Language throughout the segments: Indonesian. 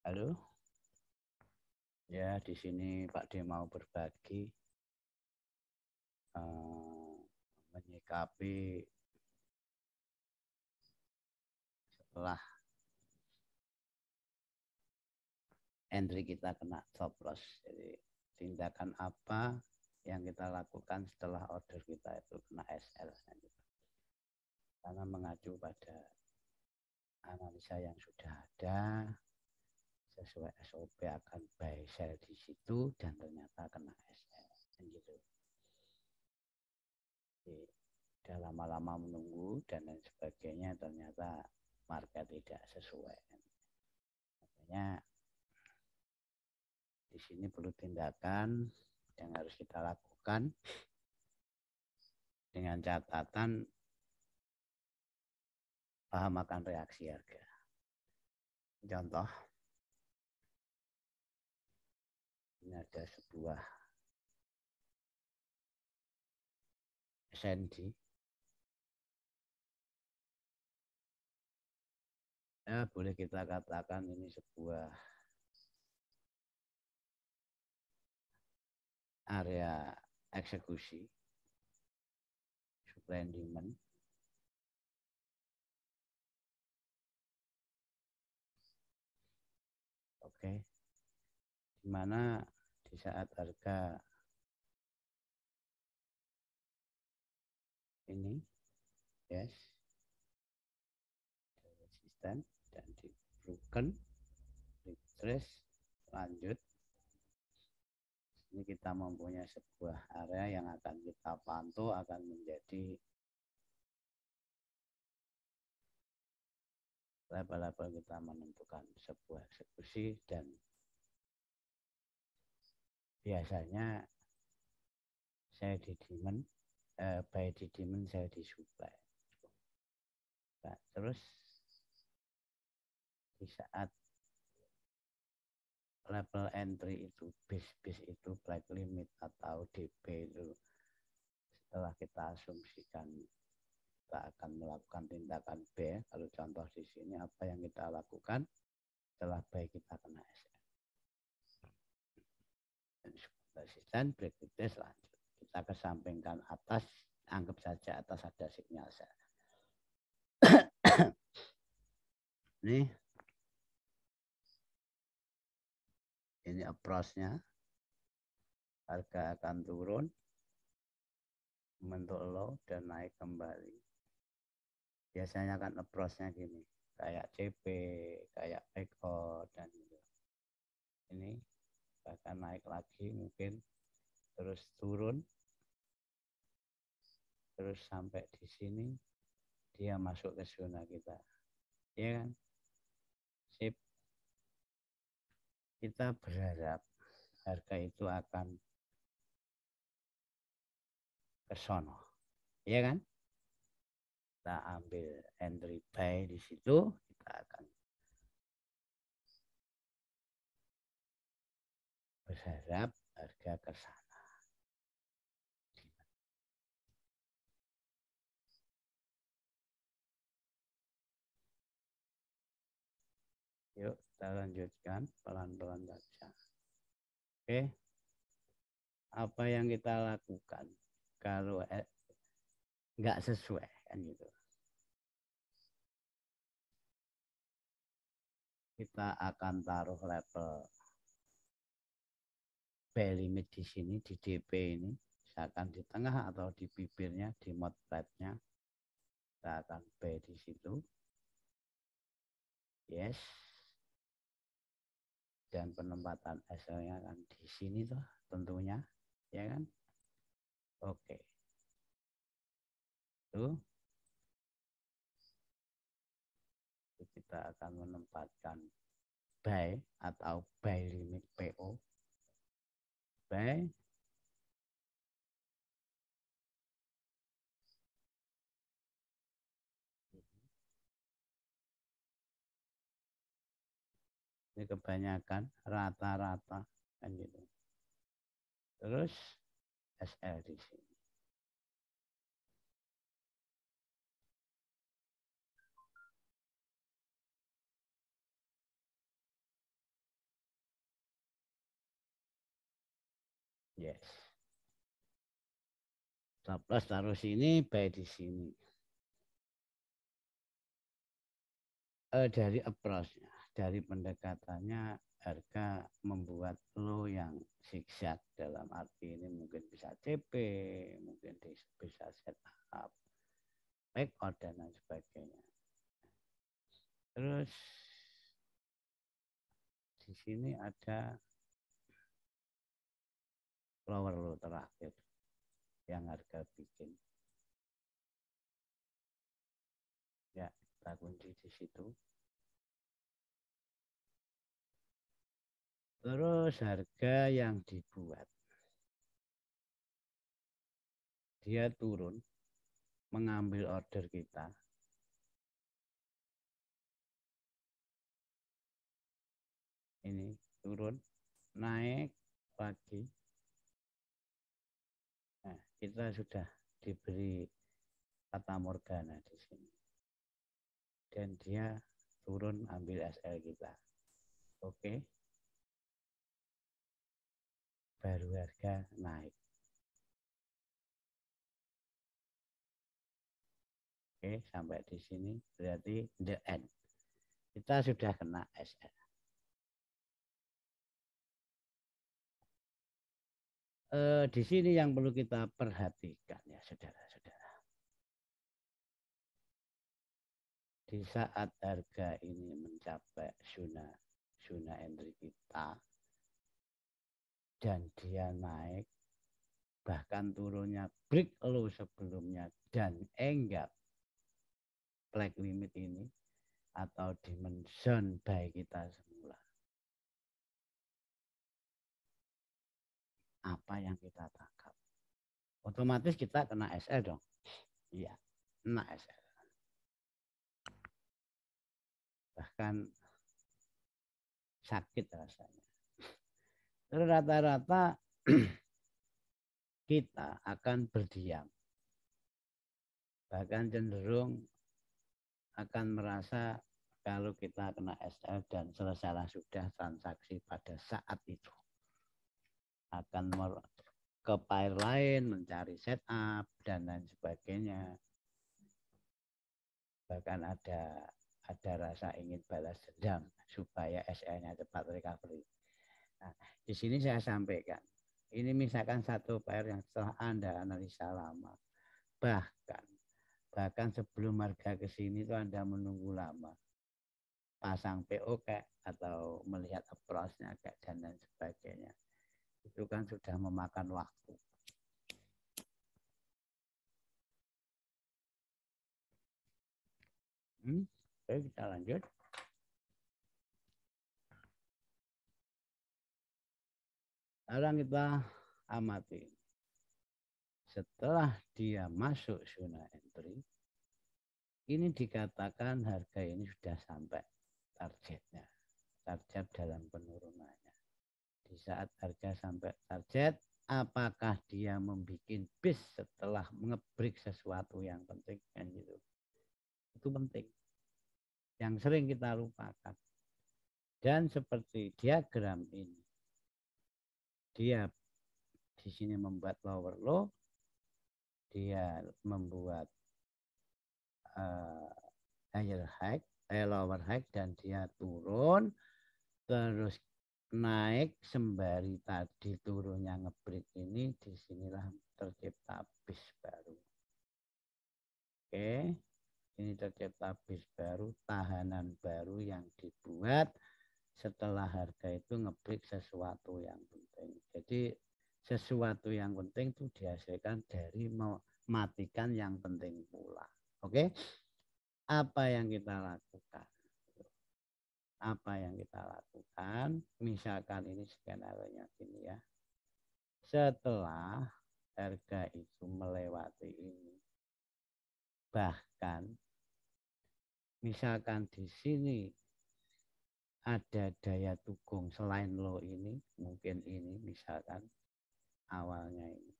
Halo. Ya, di sini Pak D mau berbagi menyikapi setelah entry kita kena stop loss. Jadi tindakan apa yang kita lakukan setelah order kita itu kena SL. Karena mengacu pada analisa yang sudah ada, sesuai SOP akan buy sell di situ dan ternyata kena SL. Gitu. Jadi, sudah lama-lama menunggu dan lain sebagainya, ternyata market tidak sesuai. Makanya di sini perlu tindakan yang harus kita lakukan dengan catatan paham akan reaksi harga. Contoh, ini ada sebuah SND. Ya, boleh kita katakan ini sebuah area eksekusi, supply and demand. Oke, dimana di saat harga ini, yes, resisten dan di broken, retrace, lanjut. Ini kita mempunyai sebuah area yang akan kita pantau akan menjadi level-level kita menentukan sebuah eksekusi dan biasanya saya di demand, buy di demand, saya di supply. Nah, terus di saat level entry itu, base itu black limit atau DP itu, setelah kita asumsikan kita akan melakukan tindakan B. Kalau contoh di sini apa yang kita lakukan setelah buy kita kena SL. Resisten, break retest, lanjut. Kita kesampingkan atas, anggap saja atas ada sinyal sell. Ini approach-nya. Harga akan turun, membentuk low dan naik kembali. Biasanya kan approach-nya gini, kayak CP, kayak backout dan gitu. Ini bahkan naik lagi mungkin, terus turun, terus sampai di sini dia masuk ke zona kita, ya kan? Sip. Kita berharap harga itu akan ke sono, ya kan? Kita ambil entry buy di situ, kita akan berharap harga ke sana. Yuk kita lanjutkan pelan-pelan saja. Oke, apa yang kita lakukan kalau nggak sesuai kan gitu? Kita akan taruh level buy limit di sini, di DP ini, misalkan di tengah atau di bibirnya, di mode flatnya, kita akan buy di situ, yes, dan penempatan SL-nya kan di sini tuh tentunya, ya kan? Oke, tuh kita akan menempatkan buy atau buy limit PO, buy, ini kebanyakan rata-rata kan gitu. Terus SL di sini. Yes. Stop loss taruh sini, buy di sini. Dari approach-nya, dari pendekatannya, harga membuat lo yang zigzag, dalam arti ini mungkin bisa CP, mungkin bisa set up, back out dan lain sebagainya. Terus di sini ada lower low terakhir yang harga bikin. Ya, kita kunci di situ. Terus harga yang dibuat, dia turun, mengambil order kita. Ini turun, naik lagi. Nah, kita sudah diberi fata morgana di sini. Dan dia turun ambil SL kita. Oke. Baru harga naik. Oke, sampai di sini berarti the end. Kita sudah kena SL. Di sini yang perlu kita perhatikan ya saudara-saudara. Di saat harga ini mencapai zona entry kita dan dia naik, bahkan turunnya break low sebelumnya dan enggak flag limit ini atau dimension buy kita semula. Apa yang kita tangkap? Otomatis kita kena SL dong. Iya, kena SL. Bahkan sakit rasanya. Terus rata-rata kita akan berdiam. Bahkan cenderung akan merasa kalau kita kena SL dan selesailah sudah transaksi pada saat itu. Akan ke pair lain, mencari setup, dan lain sebagainya. Bahkan ada rasa ingin balas dendam supaya SL-nya cepat recovery. Nah, di sini saya sampaikan, ini misalkan satu pair yang setelah Anda analisa lama, bahkan sebelum harga ke sini itu Anda menunggu lama, pasang PO kayak atau melihat approach-nya kayak dan lain sebagainya, itu kan sudah memakan waktu. Oke, kita lanjut. Sekarang kita amati. Setelah dia masuk zona entry, ini dikatakan harga ini sudah sampai targetnya. Target dalam penurunannya. Di saat harga sampai target, apakah dia membuat bis setelah ngebreak sesuatu yang penting? Kan gitu. Itu penting. Yang sering kita lupakan. Dan seperti diagram ini, dia di sini membuat lower low, dia membuat lower high dan dia turun, terus naik sembari tadi turunnya ngebreak ini, disinilah tercipta bis baru. Oke, ini tercipta bis baru, tahanan baru yang dibuat setelah harga itu ngebreak sesuatu yang penting. Jadi sesuatu yang penting itu dihasilkan dari mematikan yang penting pula. Oke, apa yang kita lakukan? Apa yang kita lakukan? Misalkan ini skenario-nya gini ya. Setelah harga itu melewati ini, bahkan misalkan di sini ada daya dukung selain low ini, mungkin ini misalkan awalnya ini,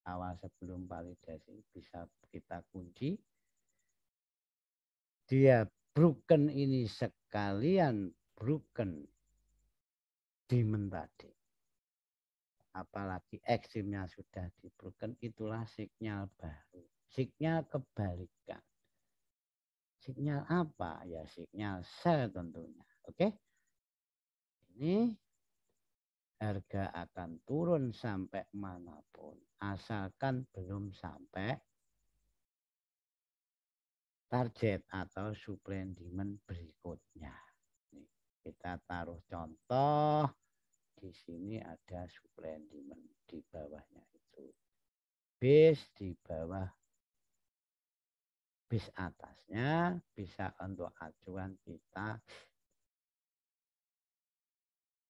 awal sebelum validasi bisa kita kunci, dia broken ini sekalian broken demand tadi. apalagi ekstrimnya sudah di broken, itulah sinyal baru, sinyal kebalikan. Sinyal apa? Ya sinyal sell tentunya. Oke. Ini harga akan turun sampai manapun, asalkan belum sampai target atau supply and demand berikutnya. Nih, kita taruh contoh, di sini ada supply and demand di bawahnya itu. Base di bawah, base atasnya bisa untuk acuan kita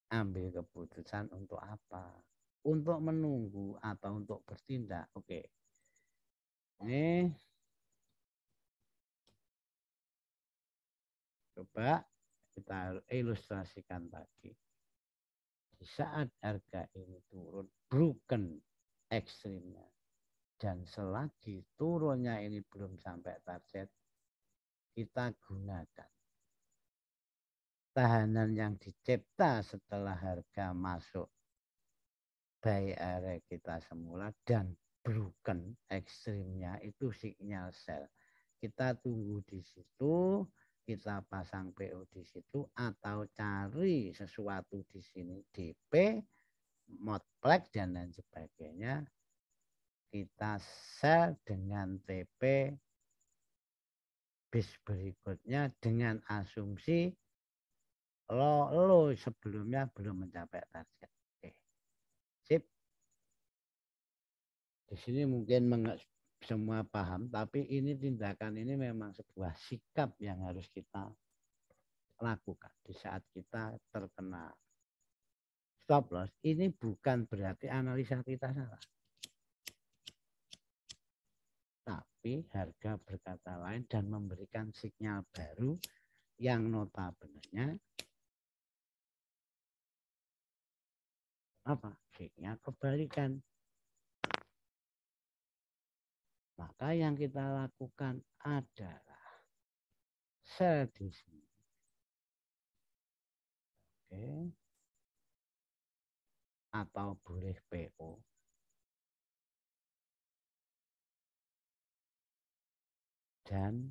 ambil keputusan untuk apa? Untuk menunggu atau untuk bertindak. Oke. Ini coba kita ilustrasikan tadi. Di saat harga ini turun, broken ekstrimnya. Dan selagi turunnya ini belum sampai target, kita gunakan tahanan yang dicipta setelah harga masuk buy area kita semula dan broken ekstrimnya itu sinyal sell. Kita tunggu di situ, kita pasang PO di situ atau cari sesuatu di sini DP, modplex dan lain sebagainya. Kita sell dengan TP bis berikutnya dengan asumsi lo sebelumnya belum mencapai target. Oke. Sip. Di sini mungkin semua paham, tapi ini tindakan ini memang sebuah sikap yang harus kita lakukan di saat kita terkena stop loss. Ini bukan berarti analisa kita salah, tapi harga berkata lain dan memberikan sinyal baru yang notabene apa? Sinyal kebalikan. Maka yang kita lakukan adalah sell di sini. Oke. Atau boleh PO. Dan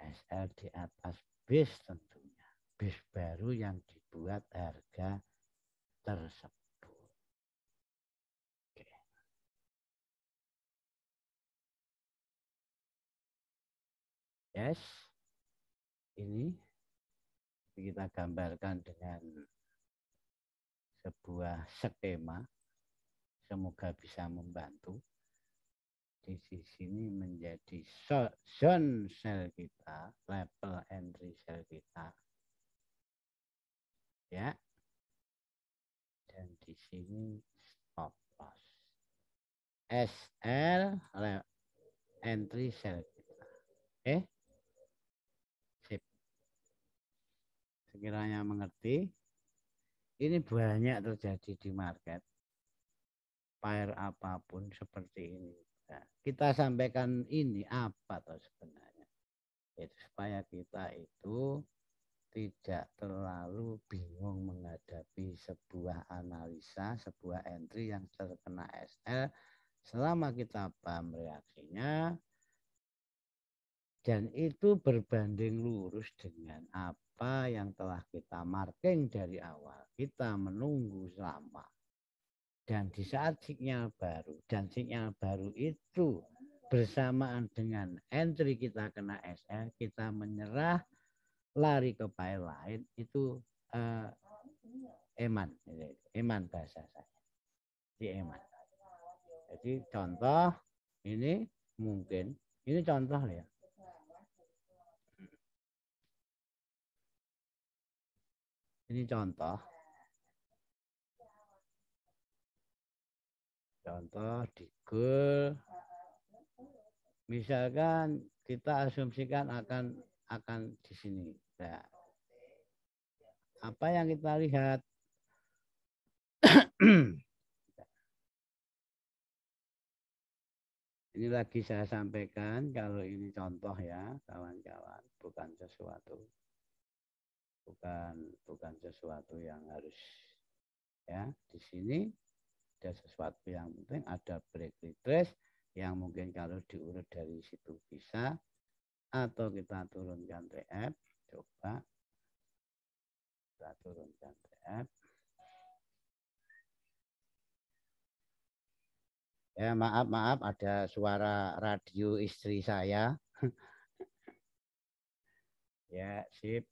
SL di atas base tentunya. Base baru yang dibuat harga tersebut. Oke. Yes. Ini kita gambarkan dengan sebuah skema. Semoga bisa membantu. Di sini menjadi zone sell kita, level entry sell kita. Ya. Dan di sini stop loss. SL entry sell kita. Oke. Sip. Sekiranya mengerti. Ini banyak terjadi di market. Pair apapun seperti ini. Nah, kita sampaikan ini apa toh sebenarnya? Itu supaya kita itu tidak terlalu bingung menghadapi sebuah analisa, sebuah entry yang terkena SL. Selama kita paham reaksinya, dan itu berbanding lurus dengan apa yang telah kita marking dari awal. Kita menunggu lama. Dan di saat sinyal baru, dan sinyal baru itu bersamaan dengan entry kita kena SL, kita menyerah, lari ke buy lain, itu eman bahasa saya. Di eman. Jadi contoh ini mungkin, ini contoh ya. Ini contoh di goal. Misalkan kita asumsikan akan di sini. Nah, apa yang kita lihat? Ini lagi saya sampaikan kalau ini contoh ya kawan-kawan, bukan sesuatu yang harus Ya, di sini ada sesuatu yang penting, ada break redress yang mungkin kalau diurut dari situ bisa, atau kita turunkan TF, coba kita turunkan TF. Ya, maaf ada suara radio istri saya. Ya, sip.